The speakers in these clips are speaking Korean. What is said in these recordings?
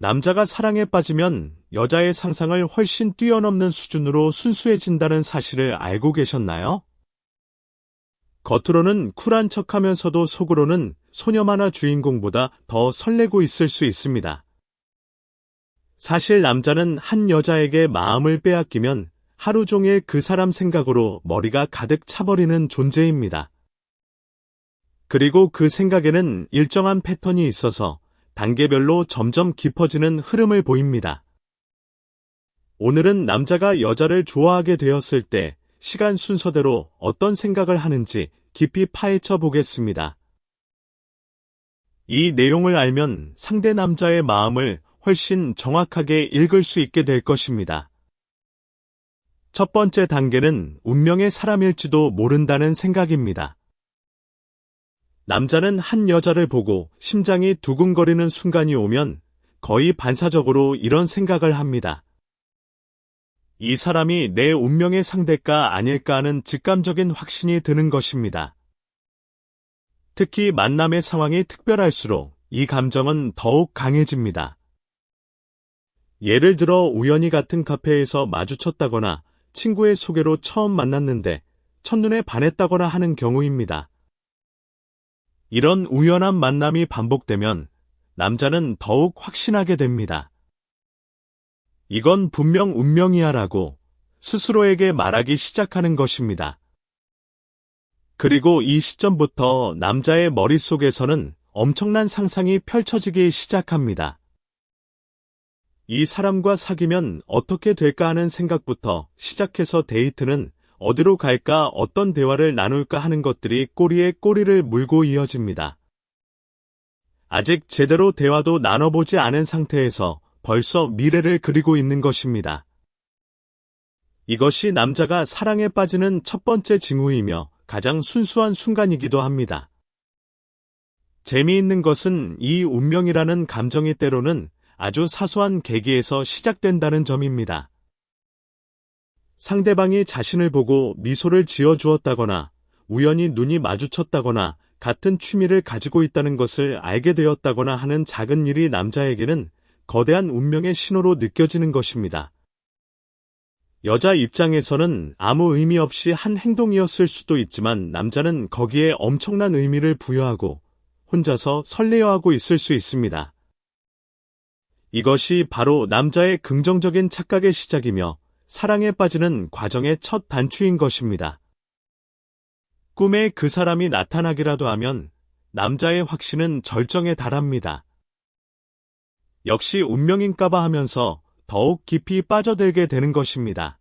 남자가 사랑에 빠지면 여자의 상상을 훨씬 뛰어넘는 수준으로 순수해진다는 사실을 알고 계셨나요? 겉으로는 쿨한 척하면서도 속으로는 소녀 만화 주인공보다 더 설레고 있을 수 있습니다. 사실 남자는 한 여자에게 마음을 빼앗기면 하루 종일 그 사람 생각으로 머리가 가득 차버리는 존재입니다. 그리고 그 생각에는 일정한 패턴이 있어서 단계별로 점점 깊어지는 흐름을 보입니다. 오늘은 남자가 여자를 좋아하게 되었을 때 시간 순서대로 어떤 생각을 하는지 깊이 파헤쳐 보겠습니다. 이 내용을 알면 상대 남자의 마음을 훨씬 정확하게 읽을 수 있게 될 것입니다. 첫 번째 단계는 운명의 사람일지도 모른다는 생각입니다. 남자는 한 여자를 보고 심장이 두근거리는 순간이 오면 거의 반사적으로 이런 생각을 합니다. 이 사람이 내 운명의 상대가 아닐까 하는 직감적인 확신이 드는 것입니다. 특히 만남의 상황이 특별할수록 이 감정은 더욱 강해집니다. 예를 들어 우연히 같은 카페에서 마주쳤다거나 친구의 소개로 처음 만났는데 첫눈에 반했다거나 하는 경우입니다. 이런 우연한 만남이 반복되면 남자는 더욱 확신하게 됩니다. 이건 분명 운명이야 라고 스스로에게 말하기 시작하는 것입니다. 그리고 이 시점부터 남자의 머릿속에서는 엄청난 상상이 펼쳐지기 시작합니다. 이 사람과 사귀면 어떻게 될까 하는 생각부터 시작해서 데이트는 어디로 갈까, 어떤 대화를 나눌까 하는 것들이 꼬리에 꼬리를 물고 이어집니다. 아직 제대로 대화도 나눠보지 않은 상태에서 벌써 미래를 그리고 있는 것입니다. 이것이 남자가 사랑에 빠지는 첫 번째 징후이며 가장 순수한 순간이기도 합니다. 재미있는 것은 이 운명이라는 감정이 때로는 아주 사소한 계기에서 시작된다는 점입니다. 상대방이 자신을 보고 미소를 지어주었다거나 우연히 눈이 마주쳤다거나 같은 취미를 가지고 있다는 것을 알게 되었다거나 하는 작은 일이 남자에게는 거대한 운명의 신호로 느껴지는 것입니다. 여자 입장에서는 아무 의미 없이 한 행동이었을 수도 있지만 남자는 거기에 엄청난 의미를 부여하고 혼자서 설레어하고 있을 수 있습니다. 이것이 바로 남자의 긍정적인 착각의 시작이며 사랑에 빠지는 과정의 첫 단추인 것입니다. 꿈에 그 사람이 나타나기라도 하면 남자의 확신은 절정에 달합니다. 역시 운명인가봐 하면서 더욱 깊이 빠져들게 되는 것입니다.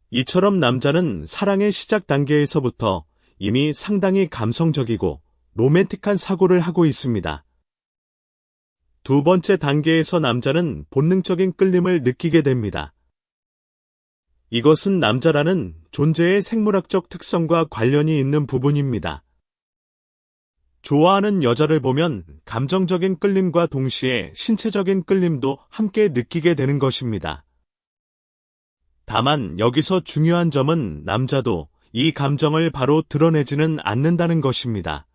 이처럼 남자는 사랑의 시작 단계에서부터 이미 상당히 감성적이고 로맨틱한 사고를 하고 있습니다. 두 번째 단계에서 남자는 본능적인 끌림을 느끼게 됩니다. 이것은 남자라는 존재의 생물학적 특성과 관련이 있는 부분입니다. 좋아하는 여자를 보면 감정적인 끌림과 동시에 신체적인 끌림도 함께 느끼게 되는 것입니다. 다만 여기서 중요한 점은 남자도 이 감정을 바로 드러내지는 않는다는 것입니다.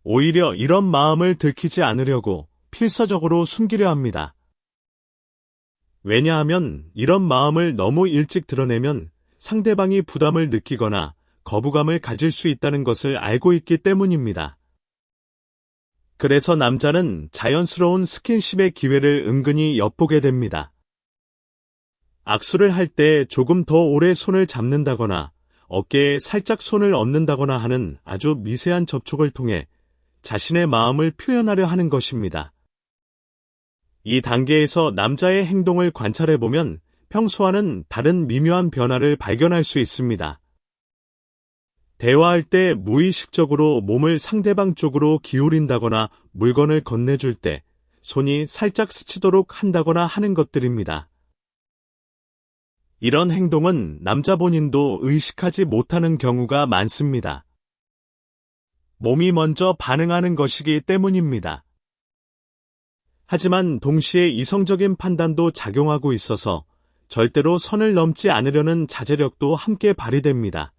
오히려 이런 마음을 들키지 않으려고 필사적으로 숨기려 합니다. 왜냐하면 이런 마음을 너무 일찍 드러내면 상대방이 부담을 느끼거나 거부감을 가질 수 있다는 것을 알고 있기 때문입니다. 그래서 남자는 자연스러운 스킨십의 기회를 은근히 엿보게 됩니다. 악수를 할 때 조금 더 오래 손을 잡는다거나 어깨에 살짝 손을 얹는다거나 하는 아주 미세한 접촉을 통해 자신의 마음을 표현하려 하는 것입니다. 이 단계에서 남자의 행동을 관찰해보면 평소와는 다른 미묘한 변화를 발견할 수 있습니다. 대화할 때 무의식적으로 몸을 상대방 쪽으로 기울인다거나 물건을 건네줄 때 손이 살짝 스치도록 한다거나 하는 것들입니다. 이런 행동은 남자 본인도 의식하지 못하는 경우가 많습니다. 몸이 먼저 반응하는 것이기 때문입니다. 하지만 동시에 이성적인 판단도 작용하고 있어서 절대로 선을 넘지 않으려는 자제력도 함께 발휘됩니다.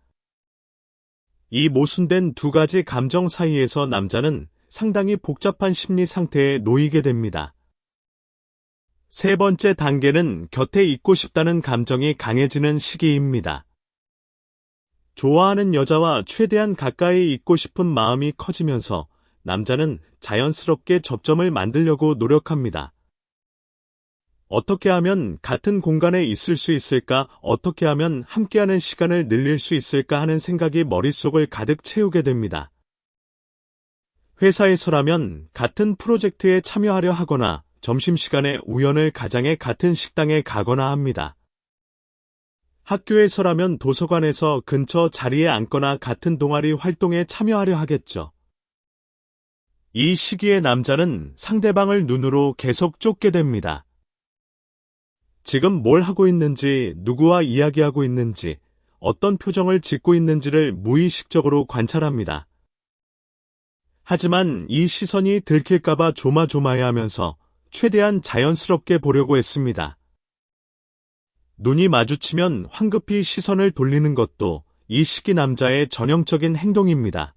이 모순된 두 가지 감정 사이에서 남자는 상당히 복잡한 심리 상태에 놓이게 됩니다. 세 번째 단계는 곁에 있고 싶다는 감정이 강해지는 시기입니다. 좋아하는 여자와 최대한 가까이 있고 싶은 마음이 커지면서 남자는 자연스럽게 접점을 만들려고 노력합니다. 어떻게 하면 같은 공간에 있을 수 있을까? 어떻게 하면 함께하는 시간을 늘릴 수 있을까 하는 생각이 머릿속을 가득 채우게 됩니다. 회사에서라면 같은 프로젝트에 참여하려 하거나 점심시간에 우연을 가장해 같은 식당에 가거나 합니다. 학교에서라면 도서관에서 근처 자리에 앉거나 같은 동아리 활동에 참여하려 하겠죠. 이 시기에 남자는 상대방을 눈으로 계속 쫓게 됩니다. 지금 뭘 하고 있는지, 누구와 이야기하고 있는지, 어떤 표정을 짓고 있는지를 무의식적으로 관찰합니다. 하지만 이 시선이 들킬까봐 조마조마해하면서 최대한 자연스럽게 보려고 했습니다. 눈이 마주치면 황급히 시선을 돌리는 것도 이 시기 남자의 전형적인 행동입니다.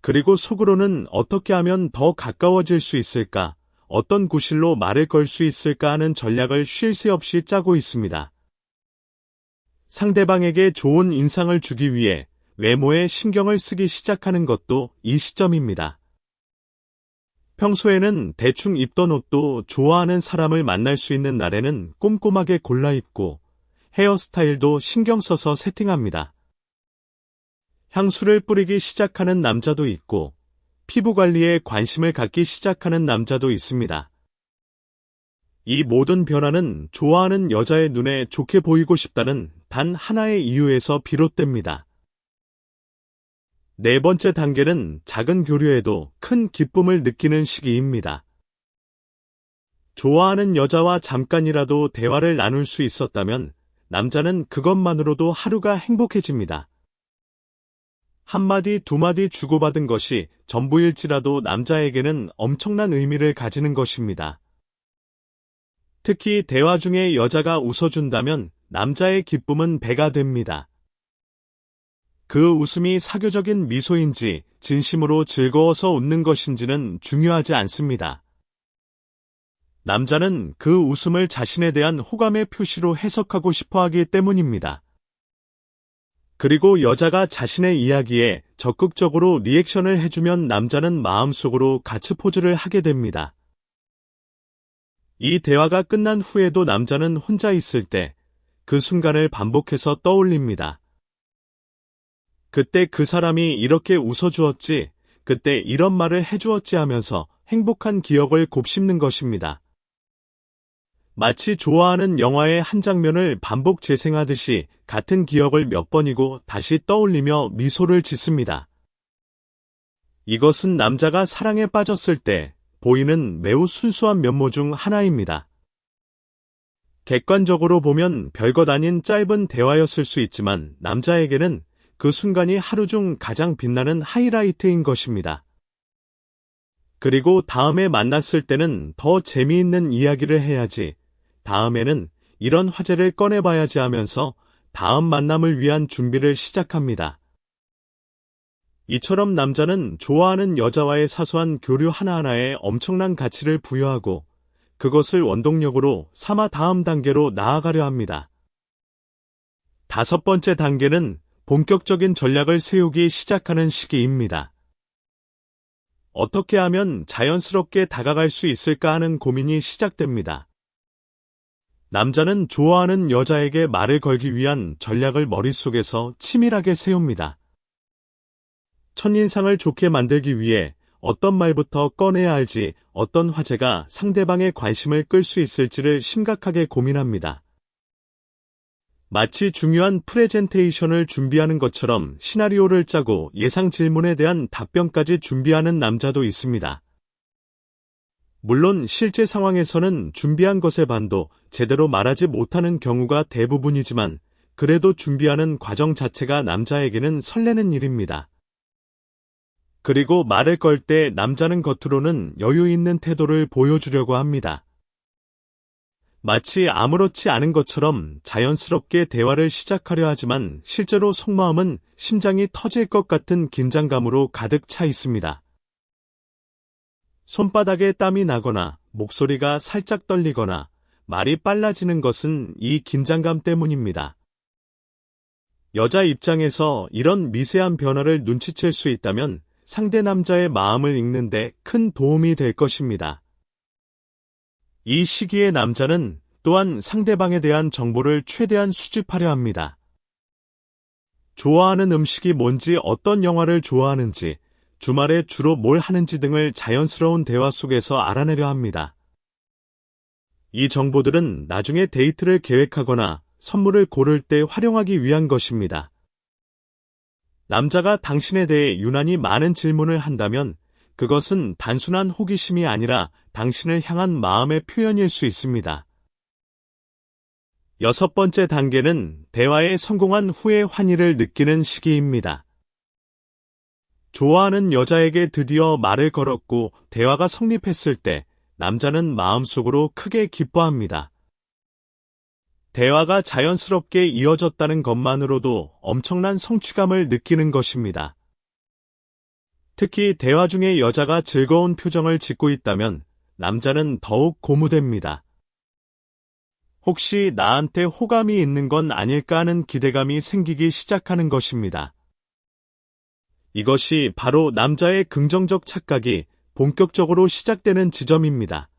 그리고 속으로는 어떻게 하면 더 가까워질 수 있을까, 어떤 구실로 말을 걸 수 있을까 하는 전략을 쉴 새 없이 짜고 있습니다. 상대방에게 좋은 인상을 주기 위해 외모에 신경을 쓰기 시작하는 것도 이 시점입니다. 평소에는 대충 입던 옷도 좋아하는 사람을 만날 수 있는 날에는 꼼꼼하게 골라 입고 헤어스타일도 신경 써서 세팅합니다. 향수를 뿌리기 시작하는 남자도 있고 피부 관리에 관심을 갖기 시작하는 남자도 있습니다. 이 모든 변화는 좋아하는 여자의 눈에 좋게 보이고 싶다는 단 하나의 이유에서 비롯됩니다. 네 번째 단계는 작은 교류에도 큰 기쁨을 느끼는 시기입니다. 좋아하는 여자와 잠깐이라도 대화를 나눌 수 있었다면 남자는 그것만으로도 하루가 행복해집니다. 한마디 두마디 주고받은 것이 전부일지라도 남자에게는 엄청난 의미를 가지는 것입니다. 특히 대화 중에 여자가 웃어준다면 남자의 기쁨은 배가 됩니다. 그 웃음이 사교적인 미소인지 진심으로 즐거워서 웃는 것인지는 중요하지 않습니다. 남자는 그 웃음을 자신에 대한 호감의 표시로 해석하고 싶어 하기 때문입니다. 그리고 여자가 자신의 이야기에 적극적으로 리액션을 해주면 남자는 마음속으로 가츠포즈를 하게 됩니다. 이 대화가 끝난 후에도 남자는 혼자 있을 때 그 순간을 반복해서 떠올립니다. 그때 그 사람이 이렇게 웃어주었지, 그때 이런 말을 해주었지 하면서 행복한 기억을 곱씹는 것입니다. 마치 좋아하는 영화의 한 장면을 반복 재생하듯이 같은 기억을 몇 번이고 다시 떠올리며 미소를 짓습니다. 이것은 남자가 사랑에 빠졌을 때 보이는 매우 순수한 면모 중 하나입니다. 객관적으로 보면 별것 아닌 짧은 대화였을 수 있지만 남자에게는 그 순간이 하루 중 가장 빛나는 하이라이트인 것입니다. 그리고 다음에 만났을 때는 더 재미있는 이야기를 해야지, 다음에는 이런 화제를 꺼내봐야지 하면서 다음 만남을 위한 준비를 시작합니다. 이처럼 남자는 좋아하는 여자와의 사소한 교류 하나하나에 엄청난 가치를 부여하고 그것을 원동력으로 삼아 다음 단계로 나아가려 합니다. 다섯 번째 단계는 본격적인 전략을 세우기 시작하는 시기입니다. 어떻게 하면 자연스럽게 다가갈 수 있을까 하는 고민이 시작됩니다. 남자는 좋아하는 여자에게 말을 걸기 위한 전략을 머릿속에서 치밀하게 세웁니다. 첫인상을 좋게 만들기 위해 어떤 말부터 꺼내야 할지, 어떤 화제가 상대방의 관심을 끌 수 있을지를 심각하게 고민합니다. 마치 중요한 프레젠테이션을 준비하는 것처럼 시나리오를 짜고 예상 질문에 대한 답변까지 준비하는 남자도 있습니다. 물론 실제 상황에서는 준비한 것의 반도 제대로 말하지 못하는 경우가 대부분이지만 그래도 준비하는 과정 자체가 남자에게는 설레는 일입니다. 그리고 말을 걸 때 남자는 겉으로는 여유 있는 태도를 보여주려고 합니다. 마치 아무렇지 않은 것처럼 자연스럽게 대화를 시작하려 하지만 실제로 속마음은 심장이 터질 것 같은 긴장감으로 가득 차 있습니다. 손바닥에 땀이 나거나 목소리가 살짝 떨리거나 말이 빨라지는 것은 이 긴장감 때문입니다. 여자 입장에서 이런 미세한 변화를 눈치챌 수 있다면 상대 남자의 마음을 읽는데 큰 도움이 될 것입니다. 이 시기에 남자는 또한 상대방에 대한 정보를 최대한 수집하려 합니다. 좋아하는 음식이 뭔지, 어떤 영화를 좋아하는지, 주말에 주로 뭘 하는지 등을 자연스러운 대화 속에서 알아내려 합니다. 이 정보들은 나중에 데이트를 계획하거나 선물을 고를 때 활용하기 위한 것입니다. 남자가 당신에 대해 유난히 많은 질문을 한다면 그것은 단순한 호기심이 아니라 당신을 향한 마음의 표현일 수 있습니다. 6번째 단계는 대화에 성공한 후의 환희를 느끼는 시기입니다. 좋아하는 여자에게 드디어 말을 걸었고 대화가 성립했을 때 남자는 마음속으로 크게 기뻐합니다. 대화가 자연스럽게 이어졌다는 것만으로도 엄청난 성취감을 느끼는 것입니다. 특히 대화 중에 여자가 즐거운 표정을 짓고 있다면 남자는 더욱 고무됩니다. 혹시 나한테 호감이 있는 건 아닐까 하는 기대감이 생기기 시작하는 것입니다. 이것이 바로 남자의 긍정적 착각이 본격적으로 시작되는 지점입니다.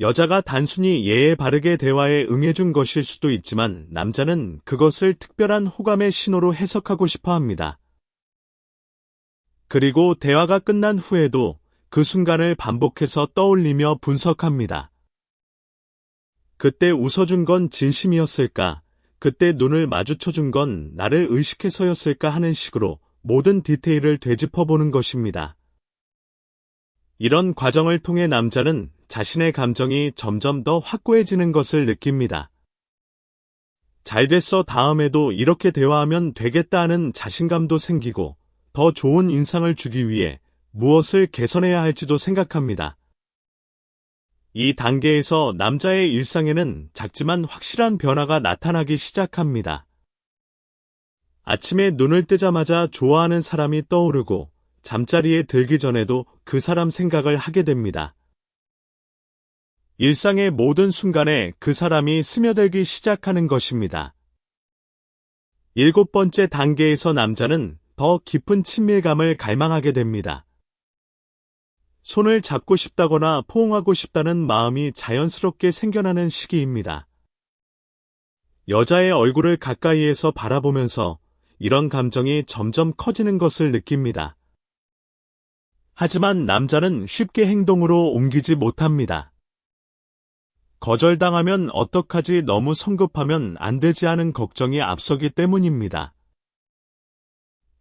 여자가 단순히 예의 바르게 대화에 응해준 것일 수도 있지만 남자는 그것을 특별한 호감의 신호로 해석하고 싶어 합니다. 그리고 대화가 끝난 후에도 그 순간을 반복해서 떠올리며 분석합니다. 그때 웃어준 건 진심이었을까? 그때 눈을 마주쳐준 건 나를 의식해서였을까? 하는 식으로 모든 디테일을 되짚어보는 것입니다. 이런 과정을 통해 남자는 자신의 감정이 점점 더 확고해지는 것을 느낍니다. 잘 됐어, 다음에도 이렇게 대화하면 되겠다 하는 자신감도 생기고 더 좋은 인상을 주기 위해 무엇을 개선해야 할지도 생각합니다. 이 단계에서 남자의 일상에는 작지만 확실한 변화가 나타나기 시작합니다. 아침에 눈을 뜨자마자 좋아하는 사람이 떠오르고 잠자리에 들기 전에도 그 사람 생각을 하게 됩니다. 일상의 모든 순간에 그 사람이 스며들기 시작하는 것입니다. 7번째 단계에서 남자는 더 깊은 친밀감을 갈망하게 됩니다. 손을 잡고 싶다거나 포옹하고 싶다는 마음이 자연스럽게 생겨나는 시기입니다. 여자의 얼굴을 가까이에서 바라보면서 이런 감정이 점점 커지는 것을 느낍니다. 하지만 남자는 쉽게 행동으로 옮기지 못합니다. 거절당하면 어떡하지, 너무 성급하면 안 되지 하는 걱정이 앞서기 때문입니다.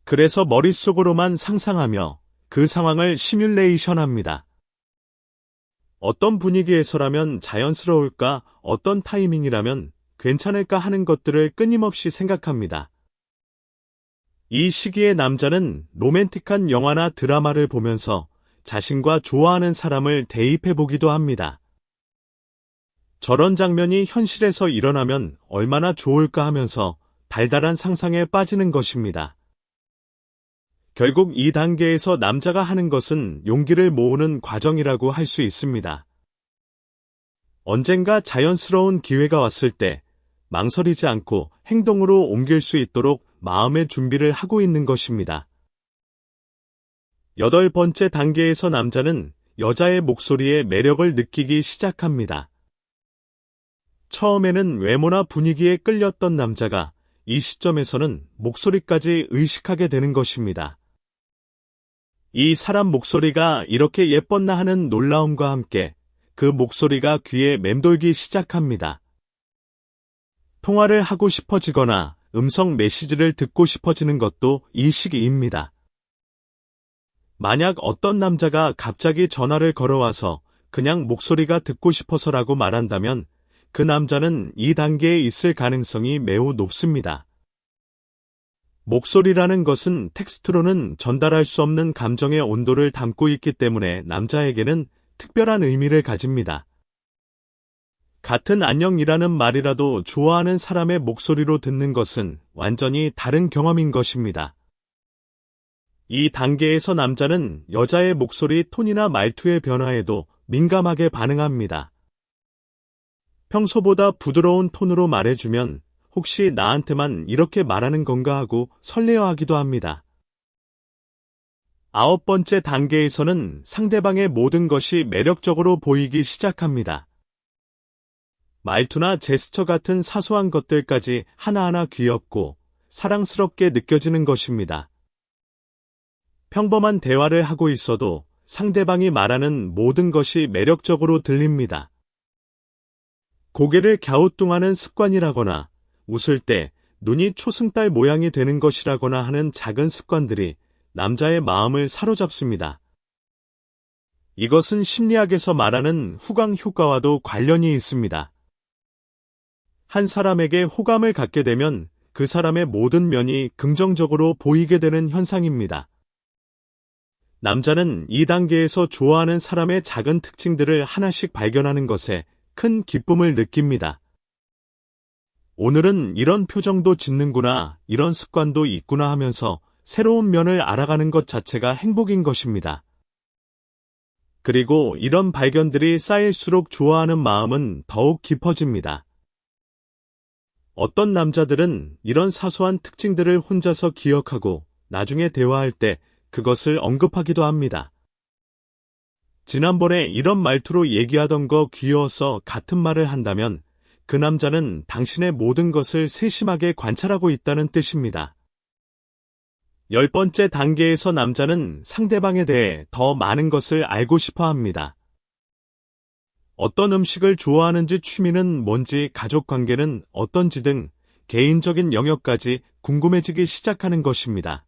그래서 머릿속으로만 상상하며 그 상황을 시뮬레이션합니다. 어떤 분위기에서라면 자연스러울까, 어떤 타이밍이라면 괜찮을까 하는 것들을 끊임없이 생각합니다. 이 시기에 남자는 로맨틱한 영화나 드라마를 보면서 자신과 좋아하는 사람을 대입해보기도 합니다. 저런 장면이 현실에서 일어나면 얼마나 좋을까 하면서 달달한 상상에 빠지는 것입니다. 결국 이 단계에서 남자가 하는 것은 용기를 모으는 과정이라고 할 수 있습니다. 언젠가 자연스러운 기회가 왔을 때 망설이지 않고 행동으로 옮길 수 있도록 마음의 준비를 하고 있는 것입니다. 8번째 단계에서 남자는 여자의 목소리에 매력을 느끼기 시작합니다. 처음에는 외모나 분위기에 끌렸던 남자가 이 시점에서는 목소리까지 의식하게 되는 것입니다. 이 사람 목소리가 이렇게 예뻤나 하는 놀라움과 함께 그 목소리가 귀에 맴돌기 시작합니다. 통화를 하고 싶어지거나 음성 메시지를 듣고 싶어지는 것도 이 시기입니다. 만약 어떤 남자가 갑자기 전화를 걸어와서 그냥 목소리가 듣고 싶어서라고 말한다면 그 남자는 이 단계에 있을 가능성이 매우 높습니다. 목소리라는 것은 텍스트로는 전달할 수 없는 감정의 온도를 담고 있기 때문에 남자에게는 특별한 의미를 가집니다. 같은 안녕이라는 말이라도 좋아하는 사람의 목소리로 듣는 것은 완전히 다른 경험인 것입니다. 이 단계에서 남자는 여자의 목소리 톤이나 말투의 변화에도 민감하게 반응합니다. 평소보다 부드러운 톤으로 말해주면 혹시 나한테만 이렇게 말하는 건가 하고 설레어하기도 합니다. 9번째 단계에서는 상대방의 모든 것이 매력적으로 보이기 시작합니다. 말투나 제스처 같은 사소한 것들까지 하나하나 귀엽고 사랑스럽게 느껴지는 것입니다. 평범한 대화를 하고 있어도 상대방이 말하는 모든 것이 매력적으로 들립니다. 고개를 갸우뚱하는 습관이라거나 웃을 때 눈이 초승달 모양이 되는 것이라거나 하는 작은 습관들이 남자의 마음을 사로잡습니다. 이것은 심리학에서 말하는 후광 효과와도 관련이 있습니다. 한 사람에게 호감을 갖게 되면 그 사람의 모든 면이 긍정적으로 보이게 되는 현상입니다. 남자는 이 단계에서 좋아하는 사람의 작은 특징들을 하나씩 발견하는 것에 큰 기쁨을 느낍니다. 오늘은 이런 표정도 짓는구나, 이런 습관도 있구나 하면서 새로운 면을 알아가는 것 자체가 행복인 것입니다. 그리고 이런 발견들이 쌓일수록 좋아하는 마음은 더욱 깊어집니다. 어떤 남자들은 이런 사소한 특징들을 혼자서 기억하고 나중에 대화할 때 그것을 언급하기도 합니다. 지난번에 이런 말투로 얘기하던 거 귀여워서 같은 말을 한다면 그 남자는 당신의 모든 것을 세심하게 관찰하고 있다는 뜻입니다. 10번째 단계에서 남자는 상대방에 대해 더 많은 것을 알고 싶어 합니다. 어떤 음식을 좋아하는지, 취미는 뭔지, 가족 관계는 어떤지 등 개인적인 영역까지 궁금해지기 시작하는 것입니다.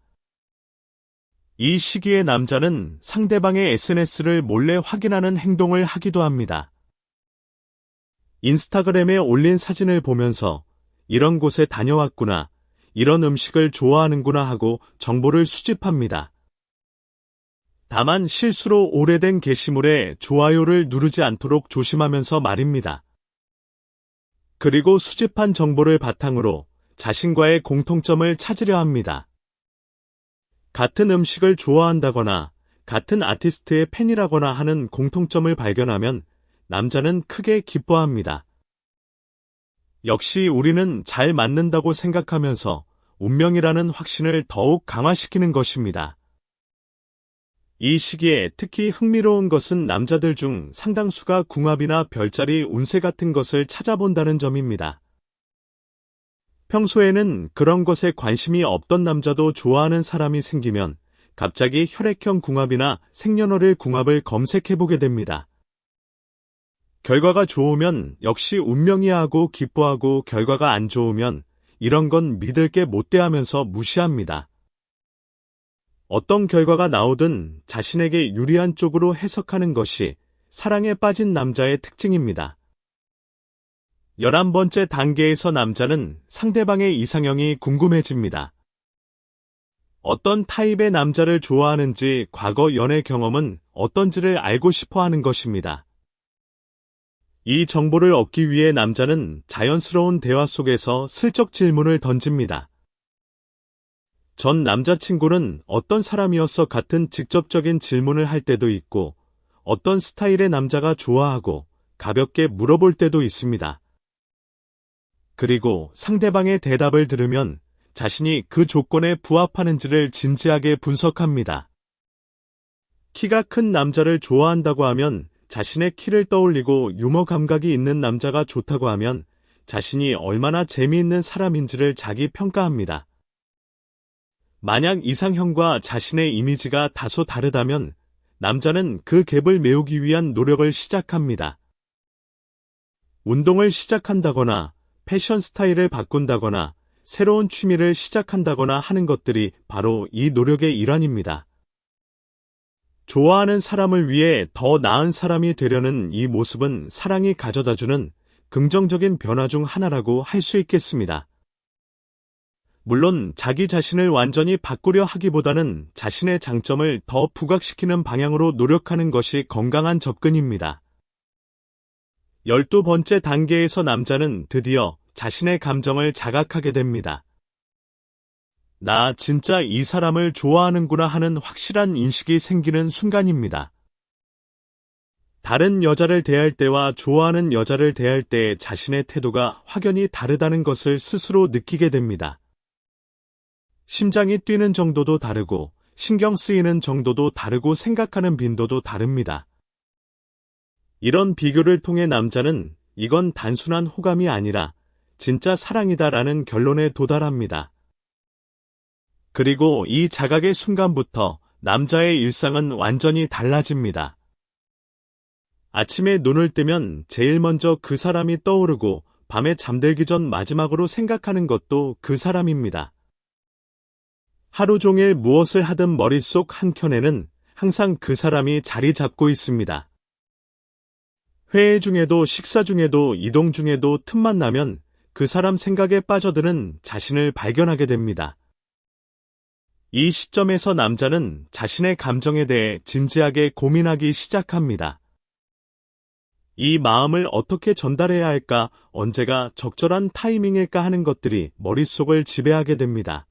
이 시기에 남자는 상대방의 SNS를 몰래 확인하는 행동을 하기도 합니다. 인스타그램에 올린 사진을 보면서 이런 곳에 다녀왔구나, 이런 음식을 좋아하는구나 하고 정보를 수집합니다. 다만 실수로 오래된 게시물에 좋아요를 누르지 않도록 조심하면서 말입니다. 그리고 수집한 정보를 바탕으로 자신과의 공통점을 찾으려 합니다. 같은 음식을 좋아한다거나 같은 아티스트의 팬이라거나 하는 공통점을 발견하면 남자는 크게 기뻐합니다. 역시 우리는 잘 맞는다고 생각하면서 운명이라는 확신을 더욱 강화시키는 것입니다. 이 시기에 특히 흥미로운 것은 남자들 중 상당수가 궁합이나 별자리, 운세 같은 것을 찾아본다는 점입니다. 평소에는 그런 것에 관심이 없던 남자도 좋아하는 사람이 생기면 갑자기 혈액형 궁합이나 생년월일 궁합을 검색해보게 됩니다. 결과가 좋으면 역시 운명이야 하고 기뻐하고, 결과가 안 좋으면 이런 건 믿을 게 못돼 하면서 무시합니다. 어떤 결과가 나오든 자신에게 유리한 쪽으로 해석하는 것이 사랑에 빠진 남자의 특징입니다. 11번째 단계에서 남자는 상대방의 이상형이 궁금해집니다. 어떤 타입의 남자를 좋아하는지, 과거 연애 경험은 어떤지를 알고 싶어 하는 것입니다. 이 정보를 얻기 위해 남자는 자연스러운 대화 속에서 슬쩍 질문을 던집니다. 전 남자친구는 어떤 사람이었어 같은 직접적인 질문을 할 때도 있고, 어떤 스타일의 남자가 좋아하고 가볍게 물어볼 때도 있습니다. 그리고 상대방의 대답을 들으면 자신이 그 조건에 부합하는지를 진지하게 분석합니다. 키가 큰 남자를 좋아한다고 하면 자신의 키를 떠올리고, 유머 감각이 있는 남자가 좋다고 하면 자신이 얼마나 재미있는 사람인지를 자기 평가합니다. 만약 이상형과 자신의 이미지가 다소 다르다면 남자는 그 갭을 메우기 위한 노력을 시작합니다. 운동을 시작한다거나 패션 스타일을 바꾼다거나 새로운 취미를 시작한다거나 하는 것들이 바로 이 노력의 일환입니다. 좋아하는 사람을 위해 더 나은 사람이 되려는 이 모습은 사랑이 가져다주는 긍정적인 변화 중 하나라고 할 수 있겠습니다. 물론 자기 자신을 완전히 바꾸려 하기보다는 자신의 장점을 더 부각시키는 방향으로 노력하는 것이 건강한 접근입니다. 12번째 단계에서 남자는 드디어 자신의 감정을 자각하게 됩니다. 나 진짜 이 사람을 좋아하는구나 하는 확실한 인식이 생기는 순간입니다. 다른 여자를 대할 때와 좋아하는 여자를 대할 때 자신의 태도가 확연히 다르다는 것을 스스로 느끼게 됩니다. 심장이 뛰는 정도도 다르고 신경 쓰이는 정도도 다르고 생각하는 빈도도 다릅니다. 이런 비교를 통해 남자는 이건 단순한 호감이 아니라 진짜 사랑이다라는 결론에 도달합니다. 그리고 이 자각의 순간부터 남자의 일상은 완전히 달라집니다. 아침에 눈을 뜨면 제일 먼저 그 사람이 떠오르고 밤에 잠들기 전 마지막으로 생각하는 것도 그 사람입니다. 하루 종일 무엇을 하든 머릿속 한켠에는 항상 그 사람이 자리 잡고 있습니다. 회의 중에도 식사 중에도 이동 중에도 틈만 나면 그 사람 생각에 빠져드는 자신을 발견하게 됩니다. 이 시점에서 남자는 자신의 감정에 대해 진지하게 고민하기 시작합니다. 이 마음을 어떻게 전달해야 할까, 언제가 적절한 타이밍일까 하는 것들이 머릿속을 지배하게 됩니다.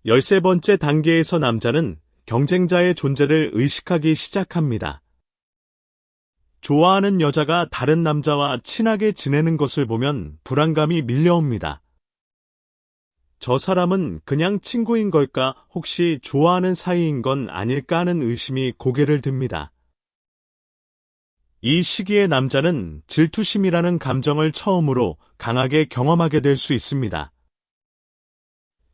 13번째 단계에서 남자는 경쟁자의 존재를 의식하기 시작합니다. 좋아하는 여자가 다른 남자와 친하게 지내는 것을 보면 불안감이 밀려옵니다. 저 사람은 그냥 친구인 걸까, 혹시 좋아하는 사이인 건 아닐까 하는 의심이 고개를 듭니다. 이 시기에 남자는 질투심이라는 감정을 처음으로 강하게 경험하게 될 수 있습니다.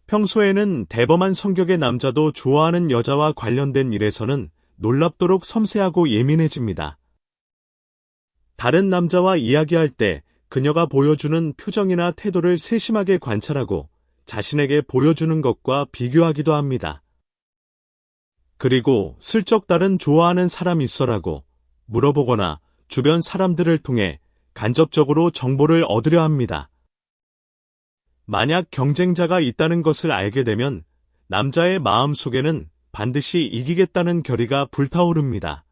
평소에는 대범한 성격의 남자도 좋아하는 여자와 관련된 일에서는 놀랍도록 섬세하고 예민해집니다. 다른 남자와 이야기할 때 그녀가 보여주는 표정이나 태도를 세심하게 관찰하고 자신에게 보여주는 것과 비교하기도 합니다. 그리고 슬쩍 다른 좋아하는 사람 있어라고 물어보거나 주변 사람들을 통해 간접적으로 정보를 얻으려 합니다. 만약 경쟁자가 있다는 것을 알게 되면 남자의 마음 속에는 반드시 이기겠다는 결의가 불타오릅니다.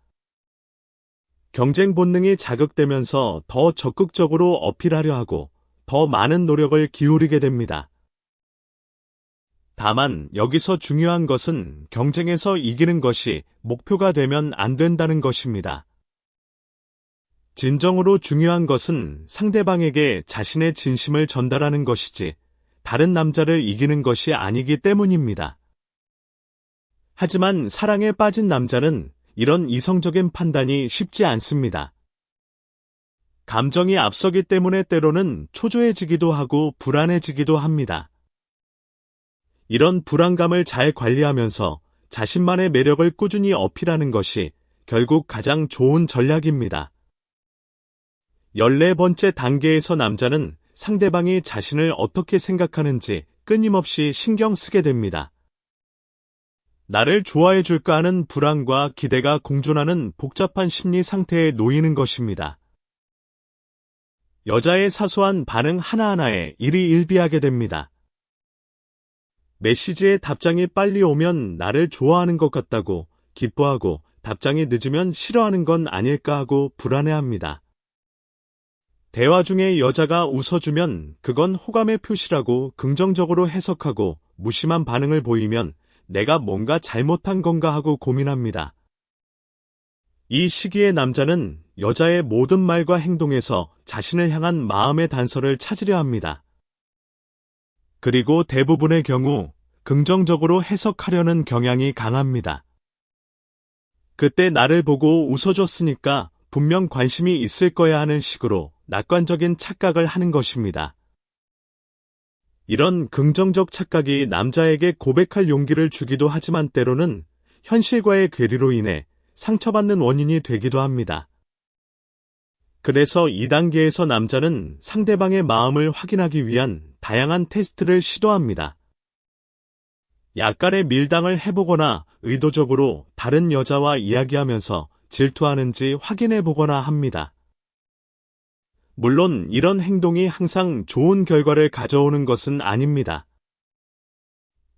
경쟁 본능이 자극되면서 더 적극적으로 어필하려 하고 더 많은 노력을 기울이게 됩니다. 다만 여기서 중요한 것은 경쟁에서 이기는 것이 목표가 되면 안 된다는 것입니다. 진정으로 중요한 것은 상대방에게 자신의 진심을 전달하는 것이지 다른 남자를 이기는 것이 아니기 때문입니다. 하지만 사랑에 빠진 남자는 이런 이성적인 판단이 쉽지 않습니다. 감정이 앞서기 때문에 때로는 초조해지기도 하고 불안해지기도 합니다. 이런 불안감을 잘 관리하면서 자신만의 매력을 꾸준히 어필하는 것이 결국 가장 좋은 전략입니다. 14번째 단계에서 남자는 상대방이 자신을 어떻게 생각하는지 끊임없이 신경 쓰게 됩니다. 나를 좋아해 줄까 하는 불안과 기대가 공존하는 복잡한 심리 상태에 놓이는 것입니다. 여자의 사소한 반응 하나하나에 일희일비하게 됩니다. 메시지에 답장이 빨리 오면 나를 좋아하는 것 같다고 기뻐하고 답장이 늦으면 싫어하는 건 아닐까 하고 불안해합니다. 대화 중에 여자가 웃어주면 그건 호감의 표시라고 긍정적으로 해석하고 무심한 반응을 보이면 내가 뭔가 잘못한 건가 하고 고민합니다. 이 시기에 남자는 여자의 모든 말과 행동에서 자신을 향한 마음의 단서를 찾으려 합니다. 그리고 대부분의 경우 긍정적으로 해석하려는 경향이 강합니다. 그때 나를 보고 웃어줬으니까 분명 관심이 있을 거야 하는 식으로 낙관적인 착각을 하는 것입니다. 이런 긍정적 착각이 남자에게 고백할 용기를 주기도 하지만 때로는 현실과의 괴리로 인해 상처받는 원인이 되기도 합니다. 그래서 2단계에서 남자는 상대방의 마음을 확인하기 위한 다양한 테스트를 시도합니다. 약간의 밀당을 해보거나 의도적으로 다른 여자와 이야기하면서 질투하는지 확인해보거나 합니다. 물론 이런 행동이 항상 좋은 결과를 가져오는 것은 아닙니다.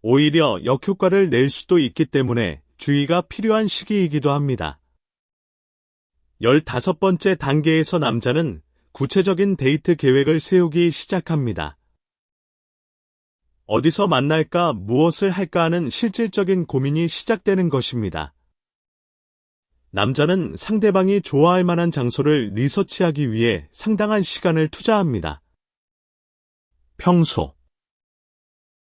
오히려 역효과를 낼 수도 있기 때문에 주의가 필요한 시기이기도 합니다. 15번째 단계에서 남자는 구체적인 데이트 계획을 세우기 시작합니다. 어디서 만날까, 무엇을 할까 하는 실질적인 고민이 시작되는 것입니다. 남자는 상대방이 좋아할 만한 장소를 리서치하기 위해 상당한 시간을 투자합니다. 평소